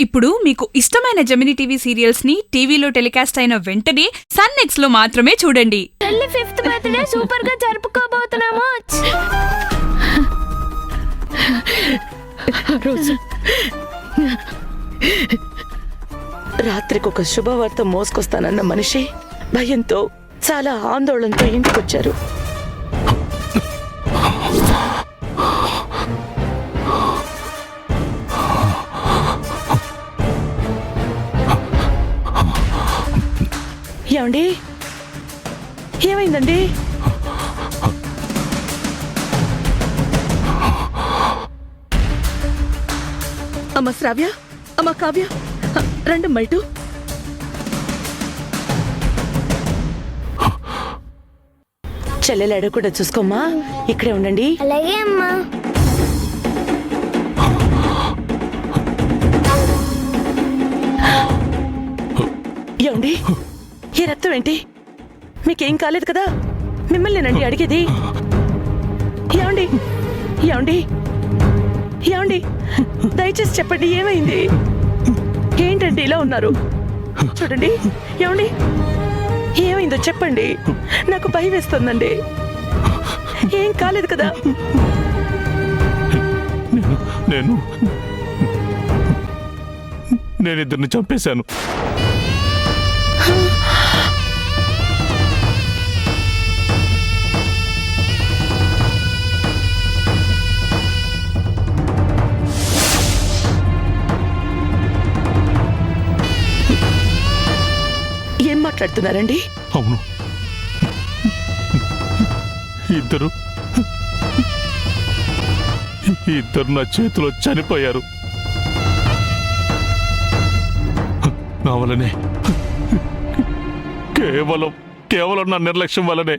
ఇప్పుడు మీకు ఇష్టమైన జెమినీ టీవీ సీరియల్స్ ని టీవీలో టెలికాస్ట్ అయిన వెంటనే సన్ నెక్స్ట్ లో మాత్రమే చూడండి. చెల్లి 5th బర్త్డే సూపర్ గా జరుపుకోబోతున్నాము. రాత్రికి ఒక శుభవార్త మోసుకొస్తానన్న మనిషి భయంతో చాలా ఆందోళనతో ఇంటికొచ్చారు. ఏమండి, ఏమైందండి? అమ్మ శ్రావ్య, అమ్మ కావ్య, రండమ్మ ఇటు. చెల్లెలు కూడా చూసుకోమ్మా, ఇక్కడే ఉండండి. అలాగే అమ్మా. ఏమండి, ఈ రక్తం ఏంటి? మీకేం కాలేదు కదా? మిమ్మల్నేనండి అడిగేది. ఏమండి, ఏమండి, ఏమండి, దయచేసి చెప్పండి, ఏమైంది? ఏంటండి ఇలా ఉన్నారు? చూడండి, ఏమండి, ఏమైందో చెప్పండి, నాకు భయం వేస్తుందండి. ఏం కాలేదు కదా? నేను ఇద్దరిని చంపేశాను. ఏం మాట్లాడుతున్నారండి? అవును, ఇద్దరు నా చేతిలో చనిపోయారు. నా వల్లనే, కేవలం నా నిర్లక్ష్యం వల్లనే.